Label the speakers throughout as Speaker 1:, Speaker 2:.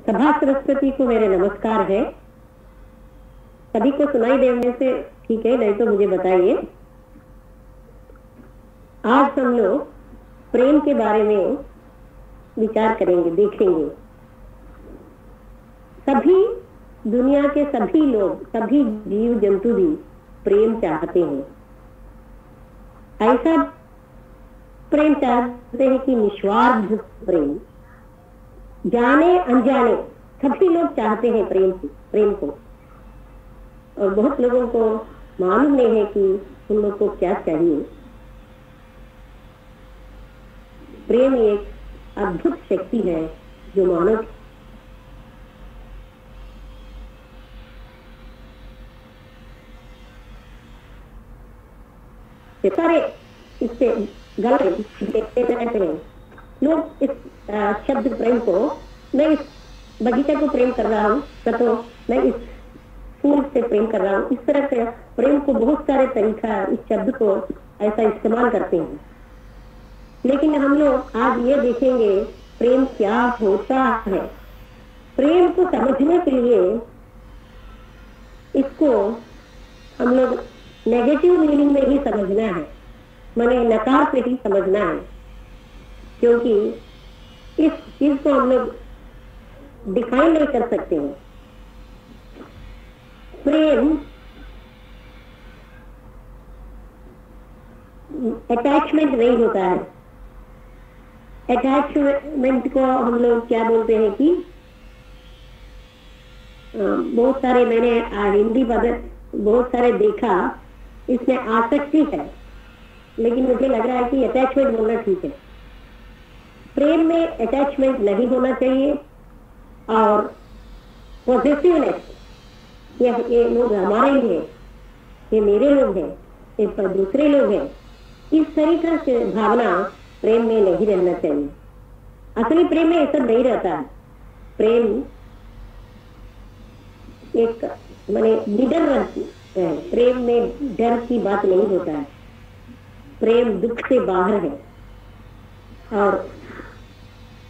Speaker 1: सभा सरस्वती को मेरे नमस्कार है। सभी को सुनाई देने से ठीक है, नहीं तो मुझे बताइए। आज हम लोग प्रेम के बारे में विचार करेंगे, देखेंगे। सभी दुनिया के सभी लोग, सभी जीव जंतु भी प्रेम चाहते हैं। ऐसा प्रेम चाहते हैं कि निस्वार्थ प्रेम, जाने अनजाने सभी लोग चाहते हैं प्रेम को। और बहुत लोगों को मालूम नहीं है कि उन लोग को क्या चाहिए। प्रेम एक अद्भुत शक्ति है जो मानव सारे इससे गलत देखते रहते हैं लोग। इस शब्द प्रेम को, मैं इस बगीचे को प्रेम कर रहा हूँ, तो मैं इस फूल से प्रेम कर रहा हूँ। इस तरह से प्रेम को बहुत सारे तरीका, इस शब्द को ऐसा इस्तेमाल करते हैं। लेकिन हम लोग आज ये देखेंगे प्रेम क्या होता है। प्रेम को समझने के लिए इसको हम लोग नेगेटिव मीनिंग में ही समझना है, माने नकार पे ही समझना है, क्योंकि इस चीज को हम लोग डिफाइन नहीं कर सकते हैं। प्रेम अटैचमेंट नहीं होता है। अटैचमेंट को हम लोग क्या बोलते हैं कि बहुत सारे मैंने हिंदी पद बहुत सारे देखा, इसमें आसक्ति है, लेकिन मुझे लग रहा है कि अटैचमेंट बोलना ठीक है। प्रेम में अटैचमेंट नहीं होना चाहिए। और पॉजिटिवनेस, ये लोग हमारे ही हैं, ये मेरे लोग हैं, ये दूसरे लोग हैं, इस तरीके से भावना प्रेम में नहीं रहना चाहिए। असली प्रेम में ऐसा नहीं रहता है। प्रेम एक माने निडर रहती है। प्रेम में डर की बात नहीं होता है। प्रेम दुख से बाहर है। और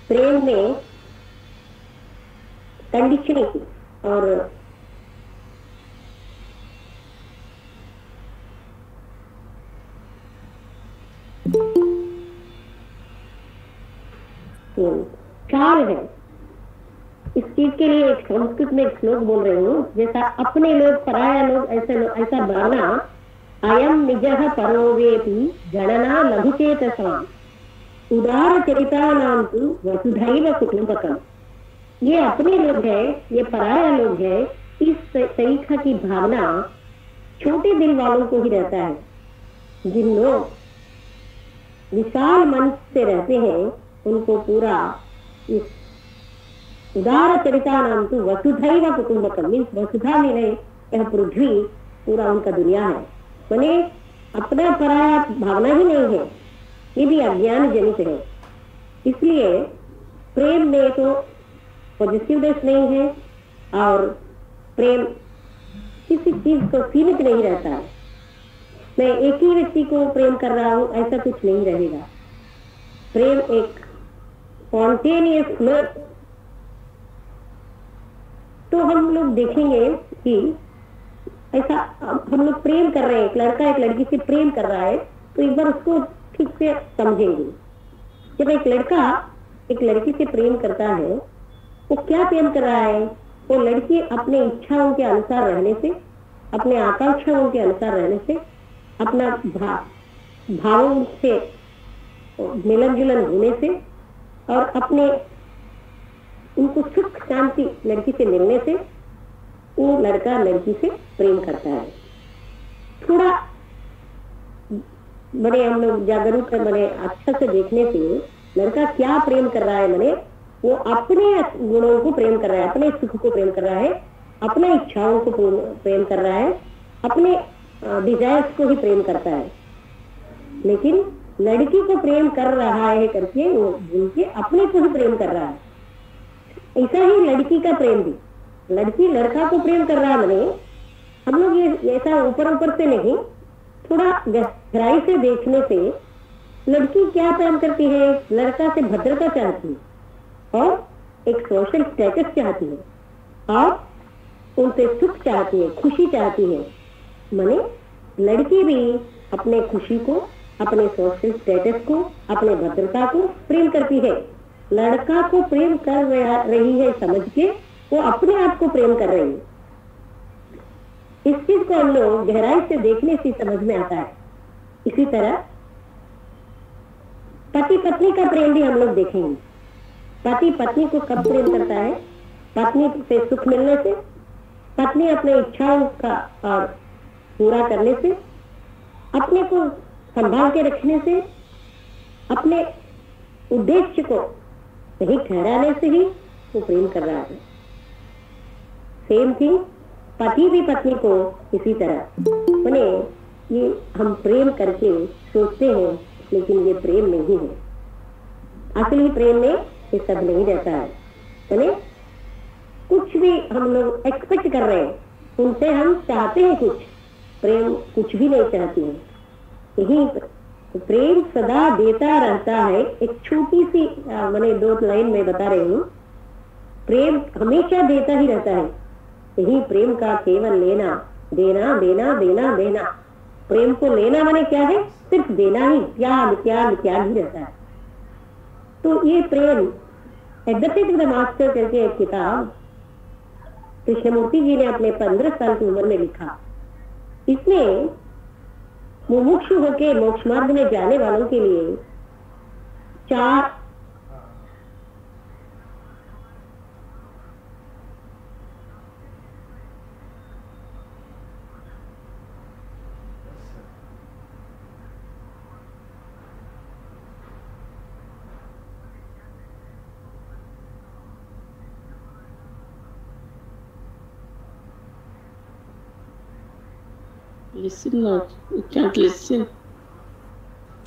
Speaker 1: प्रेम में कंडीशनिंग और ख्याल है। इस चीज के लिए एक संस्कृत में एक श्लोक बोल रही हूँ, जैसा अपने लोग पराया लोग ऐसा मानना, अयम निजः परोवेति गणना लघुचेतसा उदार चरिता नाम तु वसुधैव कुटुंबकम। ये अपने लोग है, ये पराया लोग है, इस तरीका की भावना छोटे दिल वालों को ही रहता है। जिन लोग विशाल मन से रहते हैं उनको पूरा इस उदार चरिता नाम तो वसुधैव कुटुंबकम, मीन्स वसुधा में नहीं, यह पृथ्वी पूरा उनका दुनिया है। माने अपना पराया भावना ही नहीं है, ये भी अज्ञान जनित है। इसलिए प्रेम में तो पॉजिटिवनेस नहीं है और प्रेम किसी चीज को सीमित नहीं रहता है। मैं एक ही व्यक्ति को प्रेम कर रहा हूँ ऐसा कुछ नहीं रहेगा। प्रेम एक स्पॉन्टेनियस फ्लो। तो हम लोग देखेंगे कि ऐसा हम लोग प्रेम कर रहे हैं, एक लड़का एक लड़की से प्रेम कर रहा है, तो एक बार उसको ठीक से समझेंगे। जब एक लड़का एक लड़की से प्रेम करता है, वो क्या प्रेम कर रहा है? वो लड़की अपने इच्छाओं के अनुसार रहने से, अपने आकांक्षाओं के अनुसार रहने से, अपना भावों से मिलन जुलन होने से और अपने उनको सुख शांति लड़की से मिलने से वो लड़का लड़की से प्रेम करता है। थोड़ा बड़े हम लोग जागरूक है, बड़े अच्छा से देखने से लड़का क्या प्रेम कर रहा है, मैंने वो अपने गुणों को प्रेम कर रहा है, अपने सुख को प्रेम कर रहा है, अपने इच्छाओं को प्रेम कर रहा है, अपने डिजायर्स को ही प्रेम करता है। लेकिन लड़की को प्रेम कर रहा है करके वो उनके अपने को ही प्रेम कर रहा है। ऐसा ही लड़की का प्रेम भी, लड़की लड़का को प्रेम कर रहा है। मैंने हम लोग ये ऐसा ऊपर ऊपर से नहीं, थोड़ा गहराई से देखने से लड़की क्या प्रेम करती है, लड़का से भद्रता चाहती है और एक सोशल स्टेटस चाहती है और उनसे सुख चाहती है, खुशी चाहती है। माने लड़की भी अपने खुशी को, अपने सोशल स्टेटस को, अपने भद्रता को प्रेम करती है। लड़का को प्रेम कर रही है समझ के वो अपने आप को प्रेम कर रही है। इस चीज को हम लोग गहराई से देखने से समझ में आता है। इसी तरह पति पत्नी का प्रेम भी हम लोग देखेंगे। पति पत्नी को कब प्रेम करता है? पत्नी से सुख मिलने से, पत्नी अपने इच्छाओं का और पूरा करने से, अपने को संभाल के रखने से, अपने उद्देश्य को सही ठहराने से ही वो प्रेम कर रहा है। सेम थिंग पति भी पत्नी को इसी तरह। माने ये हम प्रेम करके सोचते हैं लेकिन ये प्रेम नहीं है। असली प्रेम में ये सब नहीं रहता है। माने कुछ भी हम लोग एक्सपेक्ट कर रहे हैं, उनसे हम चाहते हैं कुछ, प्रेम कुछ भी नहीं चाहती है। यही प्रेम सदा देता रहता है। एक छोटी सी मैंने 2 लाइन में बता रही हूँ, प्रेम हमेशा देता ही रहता है। यही प्रेम का केवल लेना देना देना देना देना। प्रेम को लेना माने क्या है? सिर्फ देना ही, त्याग त्याग त्याग ही रहता है। तो ये प्रेम एडप्टेड टू द मास्टर करके एक किताब कृष्णमूर्ति जी ने अपने 15 साल की उम्र में लिखा। इसमें मुमुक्षु होके मोक्ष मार्ग में जाने वालों के लिए 4
Speaker 2: Listen not. You can't listen.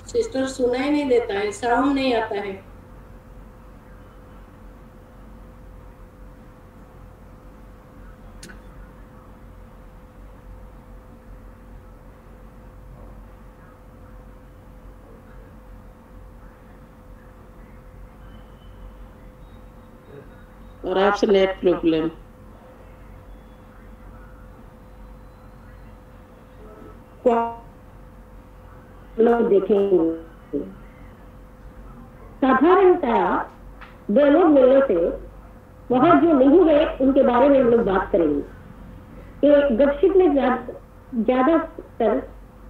Speaker 3: Sister सुनाई नहीं देता है, साउंड नहीं आता है।
Speaker 2: Perhaps a net problem.
Speaker 1: लोग देखेंगे साधारणतः 2 लोग मिलने से वहां जो नहीं है उनके बारे में हम लोग बात करेंगे। ये गपशप में ज्यादातर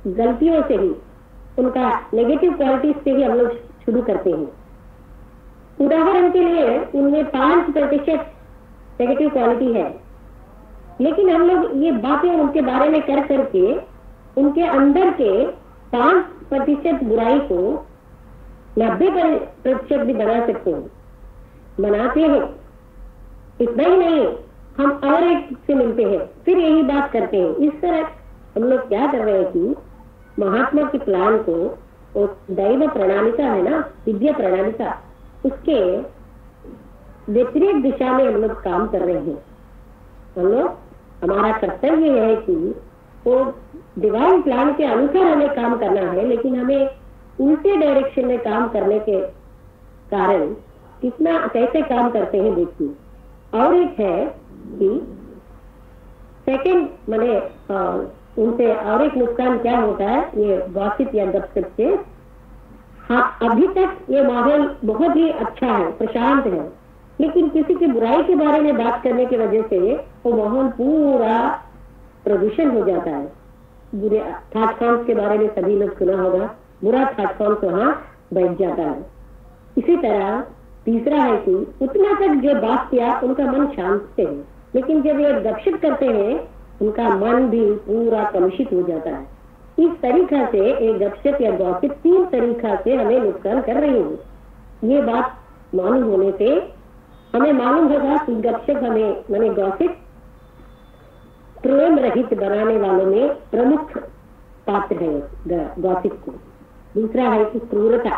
Speaker 1: गलतियों से ही, उनका नेगेटिव क्वालिटीज से ही हम लोग शुरू करते हैं। उदाहरण के लिए उनमें 5% नेगेटिव क्वालिटी है, लेकिन हम लोग ये बातें उनके बारे में कर करके उनके अंदर के 5% बुराई को 90% भी बना सकते हैं, बनाते हैं। इतना ही नहीं, हम और एक से मिलते हैं, फिर यही बात करते हैं। इस तरह हम लोग क्या कर रहे हैं कि महात्मा के प्लान को, और दैव प्रणालिका है ना, विद्या प्रणालिका, उसके विपरीत दिशा में हम लोग काम कर रहे हैं। हम लोग, हमारा कर्तव्य है कि वो डिवाइन प्लान के अनुसार हमें काम करना है, लेकिन हमें उल्टे डायरेक्शन में काम करने के कारण कितना कैसे काम करते हैं देखिए। और एक है कि सेकंड माने उनसे और एक नुकसान क्या होता है, ये गॉसिप या गपशप से। हाँ, अभी तक ये माहौल बहुत ही अच्छा है, प्रशांत है, लेकिन किसी की बुराई के बारे में बात करने की वजह से वो माहौल पूरा प्रदूषण हो जाता है। बुरे थॉट फॉर्म्स के बारे में सभी लोग सुना होगा, बुरा थॉट फॉर्म्स वहां बैठ जाता है। इसी तरह तीसरा है कि उतना तक जो बात किया उनका मन शांत से है, लेकिन जब ये गपशप करते हैं उनका मन भी पूरा कलुषित हो जाता है। इस तरीका से एक गपशप या गॉसिप 3 तरीका से हमें नुकसान कर रही है। ये बात मालूम होने से हमें मालूम होगा कि गपशप हमें माने गॉसिप प्रेम रहित बनाने वालों में प्रमुख पात्र है गॉसिप को। दूसरा है कि क्रूरता।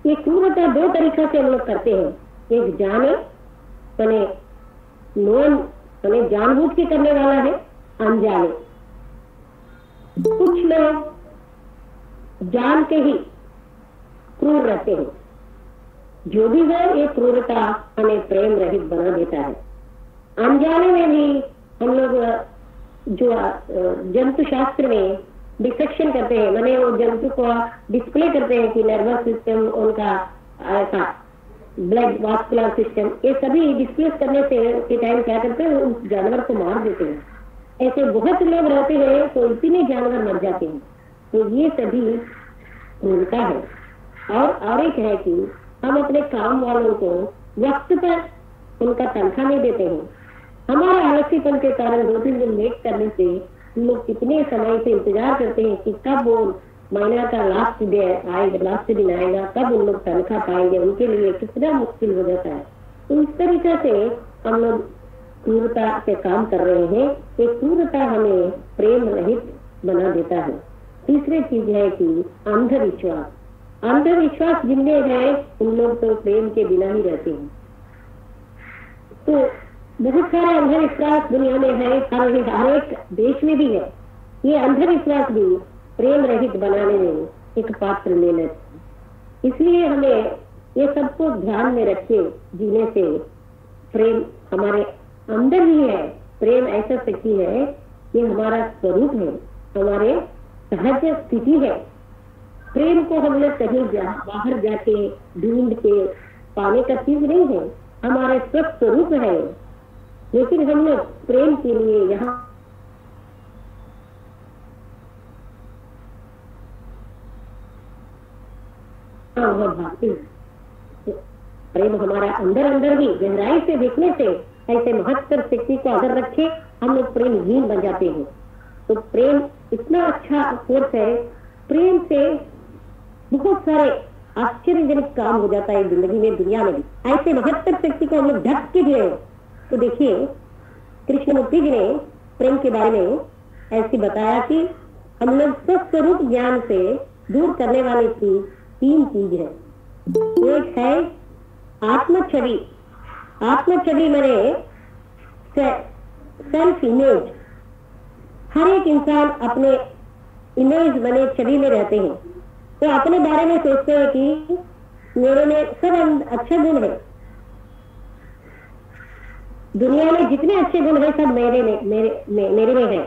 Speaker 1: ये क्रूरता 2 तरीका से हम लोग करते हैं। एक जाने माने नॉन माने जानबूझ के करने वाला है, अनजाने। कुछ लोग जान के ही क्रूर रहते हैं, जो भी है ये क्रूरता हमें प्रेम रहित बना देता है। अनजाने में भी हम लोग जो जंतु शास्त्र में डिसेक्शन करते हैं, मैंने वो जंतु को डिस्प्ले करते हैं कि नर्वस सिस्टम उनका ऐसा, ब्लड वास्कुलर सिस्टम, ये सभी डिस्प्ले करने से के टाइम क्या करते हैं, उस जानवर को मार देते हैं। ऐसे बहुत लोग रहते हैं तो इतने जानवर मर जाते हैं। तो ये सभी क्रूरता है। और एक है कि हम अपने काम वालों को वक्त पर उनका तनख्वाह नहीं देते हैं। हमारे आलसीपन के कारण 2-3 दिन लेट करने से लोग कितने समय से इंतजार करते हैं कि कब वो महीना का लास्ट डे आएगा, लास्ट दिन आएगा, कब उन लोग तनख्वाह पाएंगे। उनके लिए कितना मुश्किल हो जाता है। तो इस तरीके से हम लोग क्रूरता से काम कर रहे हैं। ये क्रूरता हमें प्रेम रहित बना देता है। तीसरी चीज है कि अंधविश्वास। अंधविश्वास जिनमें है उन लोग तो प्रेम के बिना ही रहते हैं। तो बहुत सारे अंधविश्वास दुनिया में है, हर एक देश में भी है। ये अंधविश्वास भी प्रेम रहित बनाने में एक पात्र लेना चाहिए। इसलिए हमें ये सबको ध्यान में रखे जीने से प्रेम हमारे अंदर ही है। प्रेम ऐसा शक्ति है, ये हमारा स्वरूप है, हमारे सहज स्थिति है। प्रेम को हम लोग कहीं बाहर जाके ढूंढ के पाने का चीज नहीं है, हमारे स्वरूप है। लेकिन हम लोग प्रेम के लिए यहाँ भागते। प्रेम हमारा अंदर अंदर ही गहराई से देखने से ऐसे महत्तर शक्ति को अगर रखे हम लोग प्रेमहीन बन जाते हैं। तो प्रेम इतना अच्छा फोर्स है, प्रेम से बहुत सारे आश्चर्यजनक काम हो जाता है जिंदगी में, दुनिया में भी। ऐसे महत्तर शक्ति को हम लोग ढक के दिए। तो देखिए कृष्णमूर्ति जी ने प्रेम के बारे में ऐसी बताया कि हम लोग स्वस्वरूप ज्ञान से दूर करने वाली चीज 3 चीज है। एक है आत्मछवि। आत्मछवि मैंने सेल्फ इमेज। हर एक इंसान अपने इमेज बने छवि में रहते हैं, तो अपने बारे में सोचते हैं कि मेरे में सब अच्छे गुण है, दुनिया में जितने अच्छे गुण है सब मेरे में है।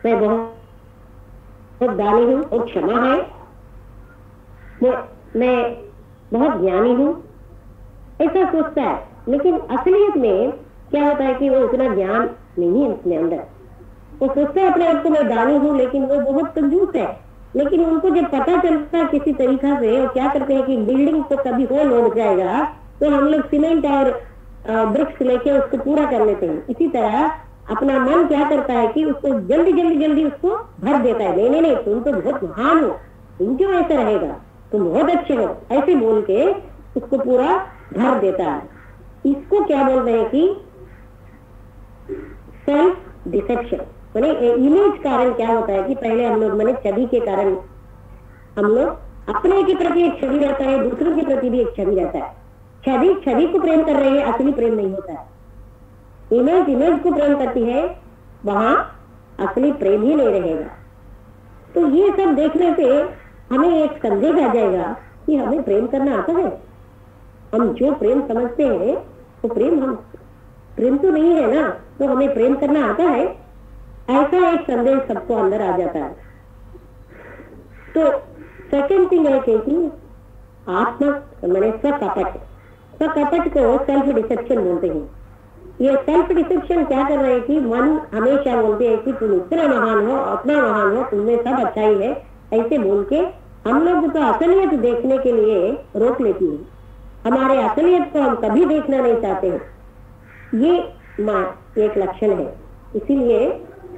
Speaker 1: मैं बहुत दानी हूँ और क्षमा है, मैं बहुत ज्ञानी हूँ, ऐसा सोचता है। लेकिन असलियत में क्या होता है कि वो उतना ज्ञान नहीं है उसके अंदर। वो सोचता है अपने आप को मैं दानी हूँ, लेकिन वो बहुत कंजूस है। लेकिन उनको जब पता चलता है किसी तरीका से, वो क्या करते हैं कि बिल्डिंग को कभी हो लौट जाएगा तो हम लोग सीमेंट और ब्रिक्स लेके उसको पूरा कर लेते हैं। इसी तरह अपना मन क्या करता है कि उसको जल्दी उसको भर देता है। नहीं, तुम तो बहुत महान हो, तुम क्यों ऐसा रहेगा, तुम बहुत अच्छे हो, ऐसे बोल के उसको पूरा भर देता है। इसको क्या बोलते हैं कि सेल्फ डिसेप्शन। मैंने इमेज कारण क्या होता है कि पहले हम लोग मैंने छवि के कारण हम लोग अपने के प्रति एक छवि रहता है, दूसरों के प्रति भी एक छवि रहता है। छवि को प्रेम कर रहे हैं, असली प्रेम नहीं होता है। इमेज को प्रेम करती है, वहां असली प्रेम ही नहीं रहेगा। तो ये सब देखने से हमें एक संदेश आ जाएगा कि हमें प्रेम करना आता है। हम जो प्रेम समझते हैं वो प्रेम तो नहीं है ना, तो हमें प्रेम करना आता है, ऐसा एक संदेश सबको अंदर आ जाता है। तो सेकंड थिंग है कि आत्मा मैंने स्वकपट को सेल्फ डिसेप्शन बोलते हैं। ये सेल्फ डिसेप्शन क्या कर रहे हैं कि मन हमेशा बोलते हैं कि तुम इतना महान हो, अपना महान हो, तुमने सब अच्छाई है, ऐसे बोल के हम लोग तो असलियत देखने के लिए रोक लेती है। हमारे असलियत को हम कभी देखना नहीं चाहते हैं। ये एक लक्षण है। इसीलिए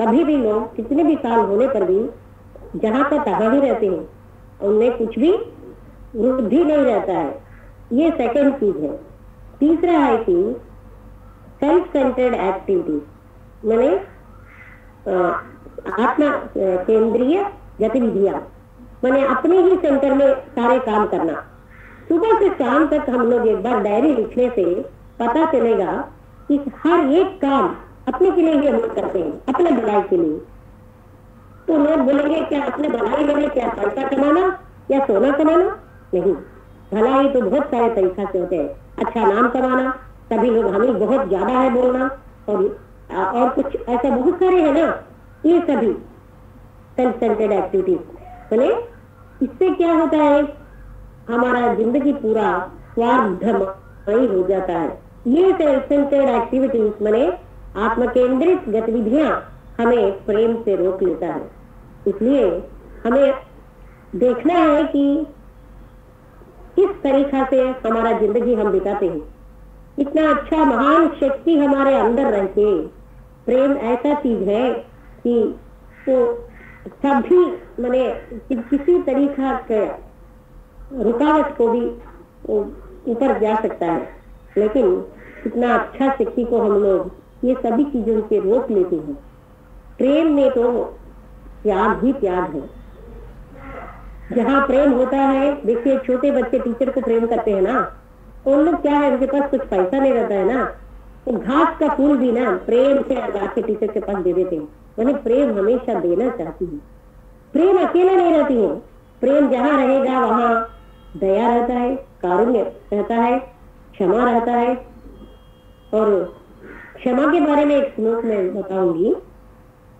Speaker 1: कभी भी लोग कितने भी साल होने पर भी जहां का तहां ही रहते हैं, उनमें कुछ भी वृद्धि नहीं रहता है। ये सेकंड चीज है। तीसरा है कि सेल्फ सेंटर्ड एक्टिविटी, मैंने आत्मा केंद्रीय गतिविधियां, मैंने अपने ही सेंटर में सारे काम करना। सुबह से शाम तक हम लोग एक बार डायरी लिखने से पता चलेगा कि हर एक काम अपने के लिए ही हम लोग करते हैं, अपने भलाई के लिए। तो लोग बोलेंगे क्या अपने भलाई के लिए क्या पैसा कमाना या सोना कमाना? नहीं, भलाई तो बहुत सारे तरीका से होते हैं। अच्छा नाम कमाना, सभी लोग हमें बहुत ज्यादा है बोलना, और कुछ ऐसा बहुत सारे है ना, ये सभी सेल्फ सेंटर्ड एक्टिविटीज। बोले इससे क्या होता है, हमारा जिंदगी पूरा स्वार्थमय हो जाता है। ये सेल्फ सेंटर्ड एक्टिविटीज माने आत्म केंद्रित गतिविधियां हमें प्रेम से रोक लेता है। इसलिए हमें देखना है कि किस तरीका से हमारा जिंदगी हम बिताते हैं। इतना अच्छा महान शक्ति हमारे अंदर रहते, प्रेम ऐसा चीज है कि वो सभी माने किसी तरीका के रुकावट को भी ऊपर जा सकता है, लेकिन इतना अच्छा शक्ति को हम लोग ये सभी चीजों से रोक लेते हैं। प्रेम में तो त्याग ही त्याग है। जहाँ प्रेम होता है, देखिए छोटे बच्चे टीचर को प्रेम करते हैं ना, उन लोग क्या है, उनके पास कुछ पैसा नहीं रहता है ना, तो घास का फूल भी ना प्रेम से ला के टीचर के पास दे देते हैं। मैंने प्रेम हमेशा देना चाहती हूँ। प्रेम अकेला नहीं रहती है, प्रेम जहाँ रहेगा वहाँ दया रहता है, कारुण्य रहता है, क्षमा रहता है। और क्षमा के बारे में एक श्लोक में बताऊंगी।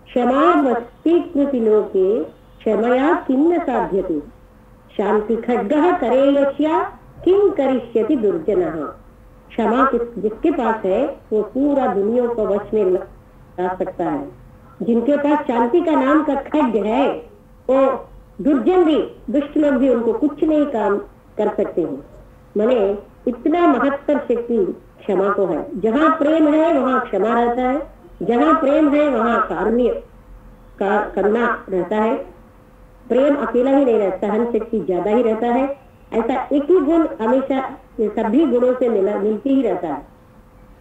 Speaker 1: क्षमा वस्ति कृति लोके क्षमया किन्न साध्यते, शांति खड्गः करेयस्या किं करिष्यति दुर्जनः। क्षमा जिसके पास है वो पूरा दुनिया को वश में ला सकता है। जिनके पास शांति का नाम का खड्ग है, वो दुर्जन भी, दुष्ट लोग भी उनको कुछ नहीं काम कर सकते हैं। माने इतना महत्तर शक्ति क्षमा को है। जहाँ प्रेम है वहाँ क्षमा रहता है, जहाँ प्रेम है वहाँ कारुण्य करना रहता है। प्रेम अकेला ही नहीं रहता, सहन शक्ति ज्यादा ही रहता है। ऐसा एक ही गुण हमेशा सभी गुणों से मिलती ही रहता है।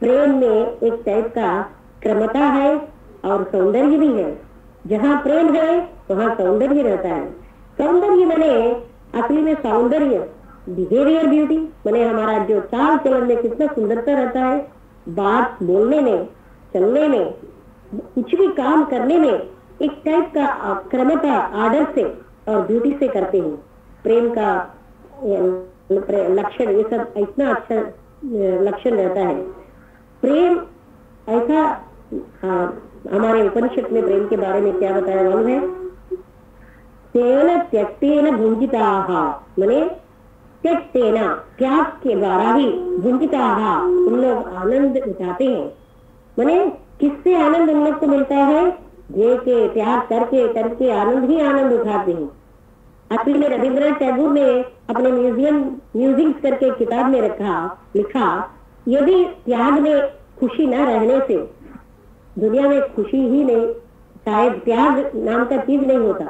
Speaker 1: प्रेम में एक टाइप का क्रमता है और सौंदर्य भी है। जहाँ प्रेम है वहाँ सौंदर्य रहता है। सौंदर्य माने असली में सौंदर्य बिहेवियर ब्यूटी, माने हमारा जो चाल चलन में कितना सुंदरता रहता है, बात बोलने में, चलने में, कुछ भी काम करने में एक टाइप का क्रमता आर्डर से और ब्यूटी से करते हैं। प्रेम का लक्षण ये सब इतना अच्छा लक्षण रहता है। प्रेम ऐसा हमारे उपनिषद में प्रेम के बारे में क्या बताया मालूम है? तेन त्यक्तेन भुंजिताः, माने त्यक्तेना त्याग के द्वारा ही भुंजिताः उन लोग आनंद उठाते हैं। माने किससे आनंद उन लोग को मिलता है? जे के त्याग करके करके आनंद ही आनंद उठाते हैं। अभी में रविंद्रनाथ टैगोर ने अपने म्यूजियम्स करके किताब में लिखा, यदि त्याग में खुशी न रहने से दुनिया में खुशी ही नहीं, शायद त्याग नाम का चीज नहीं होता।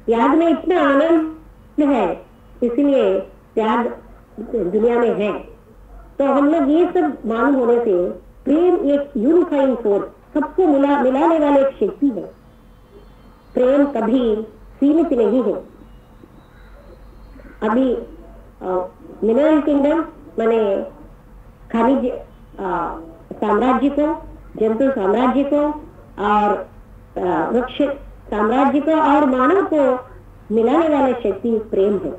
Speaker 1: त्याग में इतना आनंद है, इसलिए त्याग दुनिया में है। तो हम लोग ये सब मालूम होने से प्रेम एक यूनिफाइंग फोर्स, सबको मिलाने वाले एक शक्ति है। प्रेम कभी सीमित नहीं है। अभी मिनरल किंगडम माने खनिज साम्राज्य को, जंतु साम्राज्य को और वृक्ष साम्राज्य को और मानव को मिलाने वाली शक्ति प्रेम है।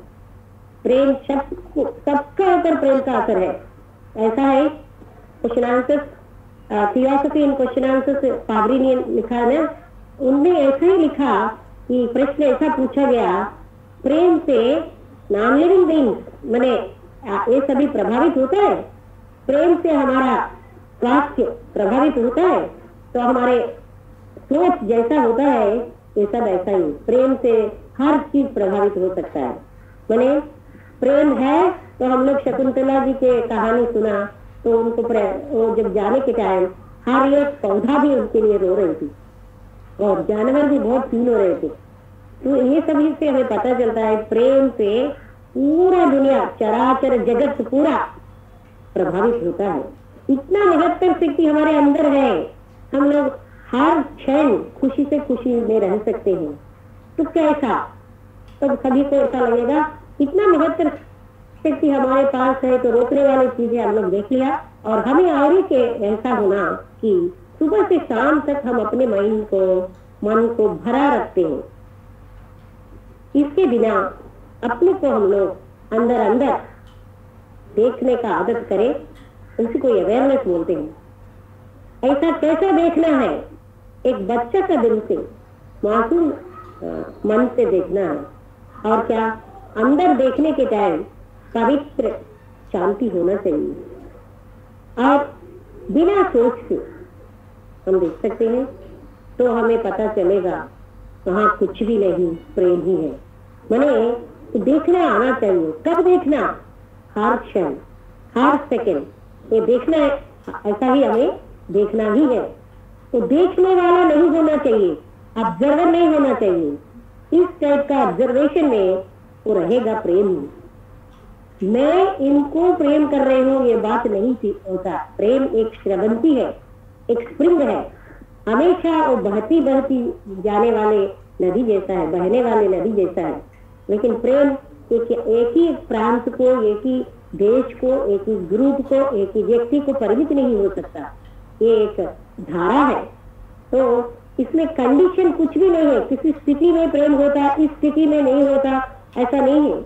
Speaker 1: प्रेम सबका ऊपर प्रेम का असर है। ऐसा है क्वेश्चन आंसर, थियोसॉफी इन क्वेश्चन आंसर पावरी ने लिखा है ना, उनने ऐसा ही लिखा कि प्रश्न ऐसा पूछा गया, प्रेम से नॉन लिविंग बीइंग्स माने ये सभी प्रभावित होता है? प्रेम से हमारा स्वास्थ्य प्रभावित होता है? तो हमारे सोच जैसा होता है ये सब ऐसा ही। प्रेम से हर चीज प्रभावित हो सकता है। माने प्रेम है तो हम लोग शकुंतला जी के कहानी सुना तो उनको वो जब जाने के टाइम हर एक पौधा भी उनके लिए रो रही थी और जानवर भी बहुत फील हो रहे थे। तो ये सभी से हमें पता चलता है प्रेम से पूरा दुनिया, चराचर जगत पूरा प्रभावित होता है। इतना महत्तर शक्ति हमारे अंदर है, हम लोग हर क्षण खुशी से खुशी में रह सकते हैं। तो कैसा, तो सभी को ऐसा लगेगा इतना महत्तर शक्ति हमारे पास है, तो रोकने वाली चीजें हम लोग देख लिया। और हमें और के ऐसा होना कि सुबह से शाम तक हम अपने मन को भरा रखते हैं। इसके बिना अपने को हम लोग अंदर देखने का आदत करे, उसी को अवेयरनेस बोलते हैं। ऐसा कैसा देखना है? एक बच्चा का दिल से, मासूम मन से देखना है। और क्या? अंदर देखने के टाइम पवित्र शांति होना चाहिए और बिना सोच से हम देख सकते हैं, तो हमें पता चलेगा वहां कुछ भी नहीं, प्रेम ही है। माने देखना आना चाहिए। कब देखना? हर क्षण, हर सेकंड। ये देखना है, ऐसा ही हमें देखना ही है। तो देखने वाला नहीं होना चाहिए, ऑब्जर्वर नहीं होना चाहिए। इस टाइप का ऑब्जर्वेशन में वो रहेगा प्रेम। मैं इनको प्रेम कर रही हूँ ये बात नहीं होता। प्रेम एक श्रवंती है, एक स्प्रिंग है, हमेशा वो बहती बहती जाने वाले नदी जैसा है, बहने वाले नदी जैसा है। लेकिन प्रेम एक ही प्रांत को, एक ही देश को, एक ही ग्रुप को, एक ही व्यक्ति को परिमित नहीं हो सकता। ये एक धारा है। तो इसमें कंडीशन कुछ भी नहीं है। किसी स्थिति में प्रेम होता, इस स्थिति में नहीं होता, ऐसा नहीं है।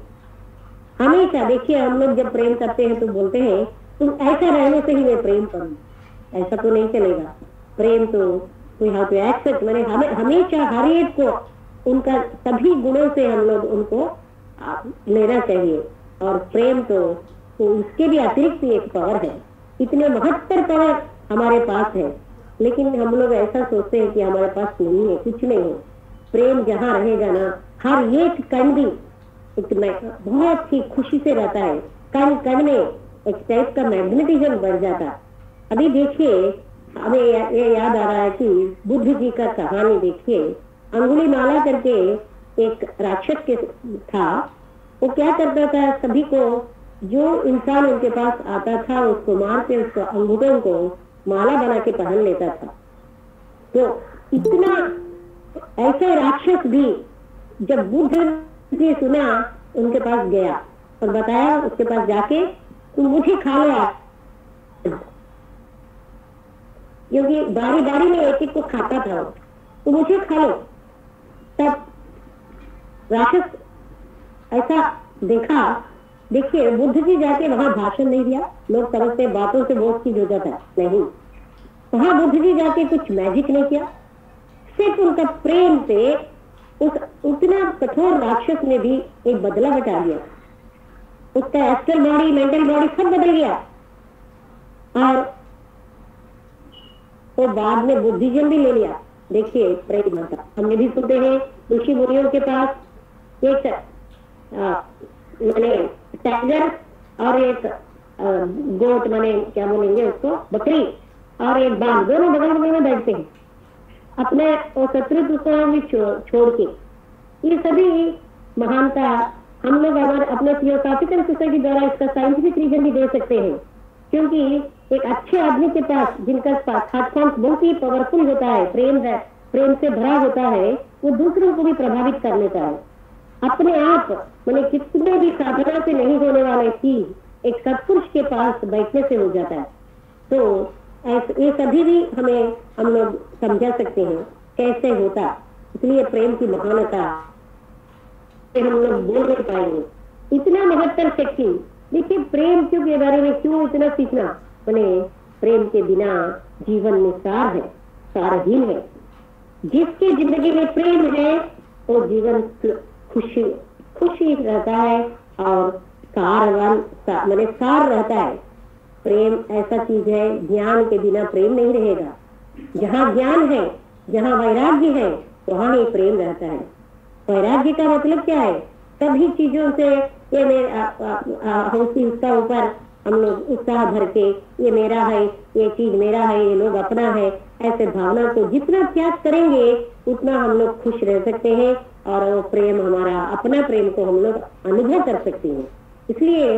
Speaker 1: हमेशा देखिए, हम लोग जब प्रेम करते हैं तो बोलते हैं तुम ऐसा रहने से ही मैं प्रेम करूं, ऐसा तो नहीं चलेगा। प्रेम तो वी हैव टू एक्सेप्ट, मैंने हमेशा हर एक को उनका सभी गुणों से हम लोग उनको लेना चाहिए। और प्रेम तो उसके भी अतिरिक्त एक पावर है। इतने महत्तर पावर हमारे पास है, लेकिन हम लोग ऐसा सोचते हैं कि हमारे पास नहीं है, कुछ नहीं है। प्रेम जहाँ रहेगा ना, हर एक कण भी बहुत ही खुशी से रहता है। कण कण में एक टाइप का मैग्नेटिज्म बढ़ जाता है। अभी देखिए, हमें ये याद आ रहा है कि बुद्ध जी का कहानी देखिए। अंगुली माला करके एक राक्षस के था, वो क्या करता था, सभी को, जो इंसान उनके पास आता था उसको मार के उसको अंगूठों को माला बना के पहन लेता था। तो इतना ऐसा राक्षस भी जब बुद्ध जी सुना, उनके पास गया और बताया, उसके पास जाके तुम मुझे खा लो आप, क्योंकि बारी बारी में एक एक को खाता था, तो मुझे खा लो। तब राक्षस ऐसा देखा, देखिए बुद्ध जी जाके वहां भाषण नहीं दिया। लोग समझते बातों से बहुत चीज हो जाता है, नहीं। वहां बुद्ध जी जाके कुछ मैजिक नहीं किया, सिर्फ उनका प्रेम से उस उतना कठोर राक्षस ने भी एक बदलाव हटा दिया। उसका एस्ट्रल बॉडी, मेंटल बॉडी सब बदल गया। और वो बाद में बुद्धिज्म भी ले लिया। देखिए प्रेम था, हमने भी सुनते हैं ऋषि मुनियों के पास एक मैंने टाइगर और एक गोट, मैंने क्या बोलेंगे उसको, बकरी, और एक बाघ, दोनों बगल बगल में बैठते हैं अपने शत्रुत्व को भी छोड़ के। ये सभी महानता हम लोग हमारे अपने थियोसॉफिकल सोसाइटी द्वारा इसका साइंटिफिक रीजन भी दे सकते हैं। क्योंकि एक अच्छे आदमी के पास, जिनका हार्ट काउंट बहुत ही पावरफुल होता है, प्रेम है, प्रेम से भरा होता है, वो दूसरों को भी प्रभावित कर लेता है। अपने आप मैंने कितने भी साधना से नहीं होने वाले चीज एक सत्पुरुष के पास बैठने से हो जाता है। तो ये सभी भी हमें हम लोग समझा सकते हैं कैसे होता। इसलिए प्रेम की महानता हम लोग बोल नहीं पाएंगे। इतना महत्तर शक्ति, देखिए प्रेम क्यों के बारे में क्यों इतना सीखना, मैंने प्रेम के बिना जीवन निस्सार है, सारहीन है। जिसकी जिंदगी में प्रेम है वो जीवन खुशी रहता है और सारवान मैंने सार रहता है। प्रेम ऐसा चीज है, ज्ञान के बिना प्रेम नहीं रहेगा। जहाँ ज्ञान है, जहाँ वैराग्य है, वहाँ ही प्रेम रहता है। वैराग्य का मतलब क्या है? सभी चीजों से ये उसका ऊपर हम लोग उत्साह भर के ये मेरा है, ये चीज मेरा है, ये लोग अपना है, ऐसे भावना को जितना त्याग करेंगे उतना हम लोग खुश रह सकते हैं और वो प्रेम हमारा अपना प्रेम को हम लोग अनुभव कर सकते हैं। इसलिए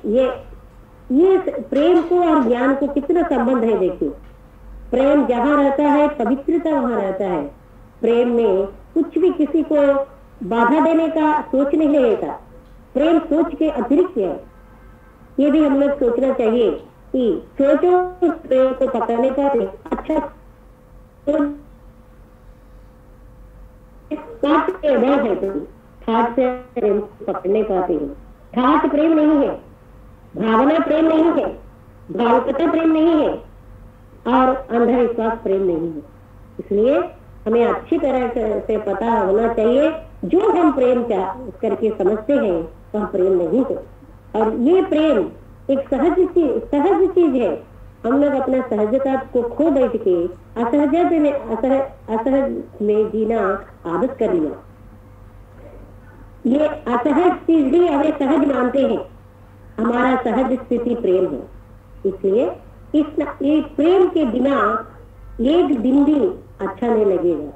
Speaker 1: ये प्रेम को और ज्ञान को कितना संबंध है। देखिए प्रेम जहाँ रहता है पवित्रता वहाँ रहता है। प्रेम में कुछ भी किसी को बाधा देने का सोच नहीं रहेगा। प्रेम सोच के अतिरिक्त है। ये भी हम लोग सोचना चाहिए कि सोचो प्रेम को पकड़ने का अच्छा है, तुम ठाट से प्रेम को पकड़ने पाते हो। ठाट प्रेम नहीं है, भावना प्रेम नहीं है, भावुकता प्रेम नहीं है, और अंधविश्वास प्रेम नहीं है। इसलिए हमें अच्छी तरह से पता होना चाहिए, जो हम प्रेम करके समझते हैं वह प्रेम नहीं है। और ये प्रेम एक सहज चीज है। हम लोग अपना सहजता को खो बैठ के असहज में जीना आदत कर लिया। ये असहज चीज भी हमें सहज मानते हैं। हमारा सहज स्थिति प्रेम है। इसलिए ये प्रेम के बिना एक दिन भी अच्छा नहीं लगेगा,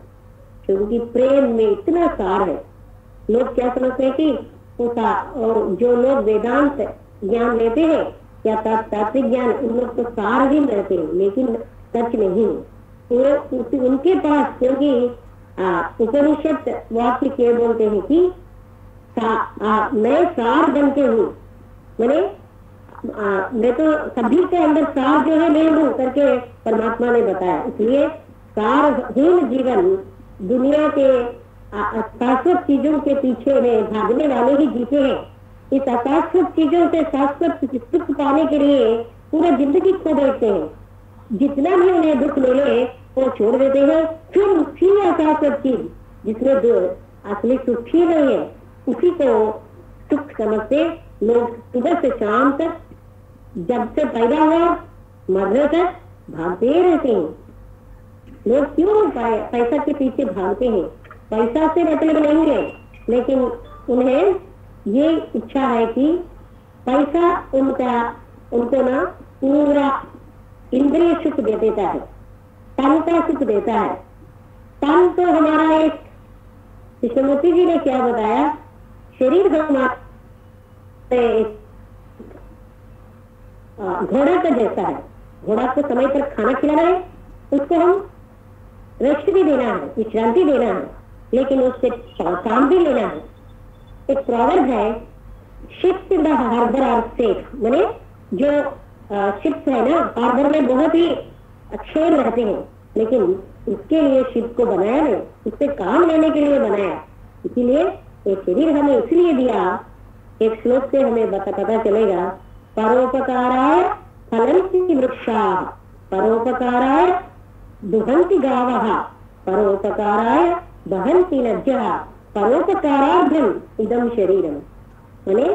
Speaker 1: क्योंकि प्रेम में इतना सार है। लोग क्या समझते हैं कि और जो लोग वेदांत ज्ञान लेते हैं या तात्विक ज्ञान, उन लोग तो सार भी रहते हैं, लेकिन सच नहीं है उनके पास। क्योंकि उपनिषद वाक्य क्या बोलते हैं कि मैं सार बनते हूँ, मैं तो सभी के अंदर सार जो है मैं हूँ करके परमात्मा ने बताया। इसलिए सारहीन जीवन, दुनिया के शाश्वत चीजों के पीछे में भागने वाले ही जीते हैं। इस अशाश्वत चीजों से शाश्वत सुख पाने के लिए पूरा जिंदगी खो बैठते हैं। जितना भी उन्हें दुख मिले वो छोड़ देते हैं, फिर अशाश्वत चीज जिसमें असली सुख ही नहीं है उसी को सुख समझते लोग सुबह से शाम तक, जब से पैदा हुआ मरने तक भागते रहते हैं। लोग क्यों पैसा के पीछे भागते हैं? पैसा से मतलब नहीं है, लेकिन उन्हें ये इच्छा है कि पैसा उनको ना पूरा इंद्रिय सुख दे देता है, तन का सुख देता है। तन तो हमारा एक, कृष्णमूर्ति जी ने क्या बताया, शरीर हमारा घोड़ा का जैसा है। घोड़ा को समय पर खाना खिलाना है, उसको हम रेस्ट भी देना है, विश्रांति देना है, लेकिन उससे काम भी लेना है। एक प्रॉवर्ब है, ships in the harbour are safe, माने जो शिप्स है ना हार्बर में बहुत ही अच्छे रहते हैं, लेकिन इसके लिए शिप को बनाया नहीं, उससे काम लेने के लिए बनाया। इसीलिए ये शरीर हमें इसलिए दिया। एक श्लोक से हमें पता चलेगा, परोपकाराय फलन्ति वृक्षाः, परोपकाराय दुहन्ति गावः, परोपकाराय दहन्ति नद्यः, परोपकारार्थम इदं शरीरम। माने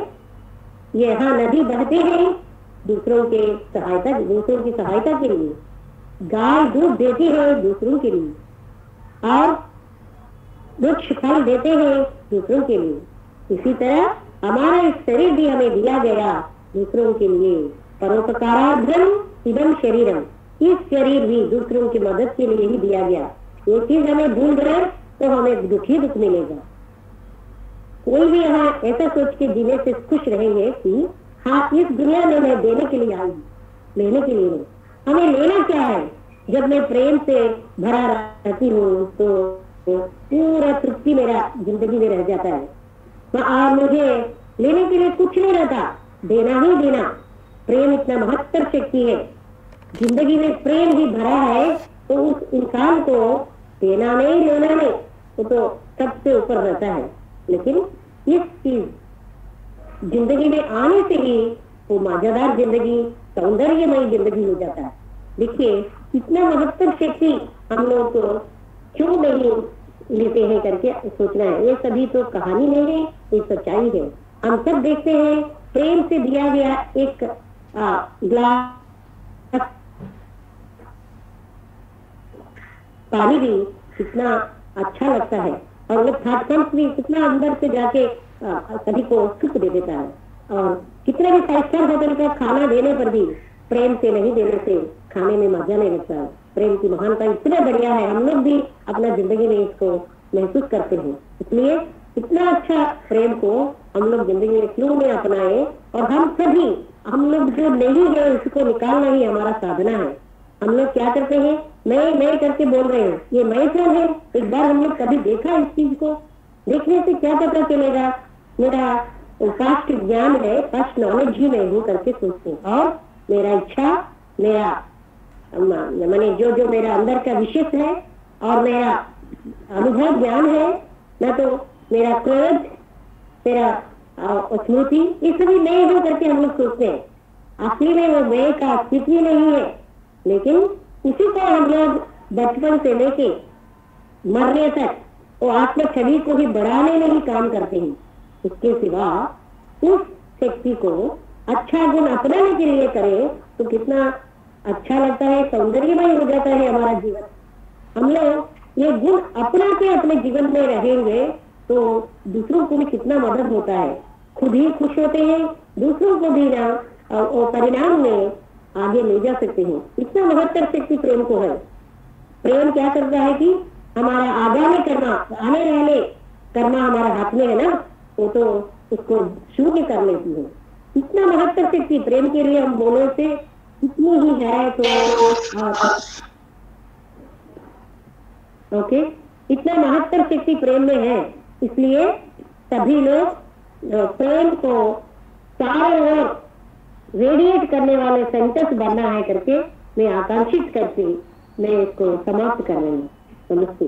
Speaker 1: यहाँ नदी बहते हैं दूसरों की सहायता के लिए, गाय दूध देती है दूसरों के लिए, और वृक्ष फल देते हैं दूसरों के लिए। इसी तरह हमारा इस शरीर भी हमें दिया गया दूसरों के लिए। परोपकारार्थम इदं शरीरम, इस शरीर भी दूसरों की मदद के लिए ही दिया गया। ये चीज हमें भूल गए तो हमें दुख मिलेगा। कोई भी यहाँ ऐसा सोच के जीने से खुश रहेंगे कि हाँ इस दुनिया में मैं देने के लिए आई, लेने के लिए नहीं। हमें लेना क्या है? जब मैं प्रेम से भरा रहती हूँ तो पूरा तृप्ति मेरा जिंदगी में रह जाता है। मुझे लेने के लिए कुछ नहीं रहता, देना ही देना। प्रेम इतना महत्तर शक्ति है, जिंदगी में प्रेम ही भरा है तो उस इंसान को देना नहीं लेना नहीं, वो तो सबसे ऊपर रहता है। लेकिन इस चीज जिंदगी में आने से ही वो मजेदार जिंदगी, सौंदर्यमय जिंदगी हो जाता है। देखिए इतना महत्तर शक्ति हम लोग को क्यों नहीं लेते हैं करके सोचना है। ये सभी तो कहानी नहीं है, ये सच्चाई है। हम सब देखते हैं प्रेम से दिया गया एक ग्लास पानी भी कितना अच्छा लगता है, और वो थर्ड भी कितना अंदर से जाके सभी को सुख दे देता है। और कितने भी 5 स्टार होटल का खाना देने पर भी प्रेम से नहीं देने से खाने में मजा नहीं लगता है। प्रेम की महानता इतना बढ़िया है, हम लोग भी अपना जिंदगी में इसको महसूस करते हैं। इसलिए इतना अच्छा प्रेम को हम लोग जिंदगी में क्यों नहीं अपनाए, और हम लोग जो नहीं है उसको निकालना ही हमारा साधना है। हम लोग क्या करते हैं, मैं करके बोल रहे हैं, ये मैं कौन है? एक बार हम लोग कभी देखा इस चीज को? देखने से क्या पता चलेगा? मेरा पास्ट ज्ञान है, पास्ट नॉलेज ही मैं हूँ करके सोचते हैं, और मेरा इच्छा, मेरा माने जो मेरा अंदर का विशेष है और मेरा अनुभव ज्ञान है ना, तो मेरा क्रोध, मेरा स्मृति, ये सभी मैं हूँ करके हम लोग सोचते हैं। असली में वो मैं का अस्तित्व ही नहीं है, लेकिन उसी को हम लोग बचपन से लेके मरने तक वो आत्म छवि को ही बढ़ाने में ही काम करते हैं। उसके सिवा उस शक्ति को अच्छा गुण अपनाने के लिए करें तो कितना अच्छा लगता है, सौंदर्यमय हो जाता है हमारा जीवन। हम लोग ये गुण अपना के अपने जीवन में रहेंगे तो दूसरों को भी कितना मदद होता है, खुद ही खुश होते हैं, दूसरों को भी ना और परिणाम में आगे ले जा सकते हैं। इतना महत्तर शक्ति प्रेम को है। प्रेम क्या करता है कि हमारा आगामी करना, आने रहने करना हमारा हाथ में है ना, वो तो उसको शून्य कर लेती है। इतना महत्तर शक्ति प्रेम के लिए हम बोले से इतनी ही है तो ओके, इतना महत्तर शक्ति प्रेम में है। इसलिए सभी लोग प्रेम को चारों ओर रेडिएट करने वाले सेंटर्स बनना है करके मैं आकांक्षित करके मैं इसको समाप्त कर रही हूँ। नमस्ते।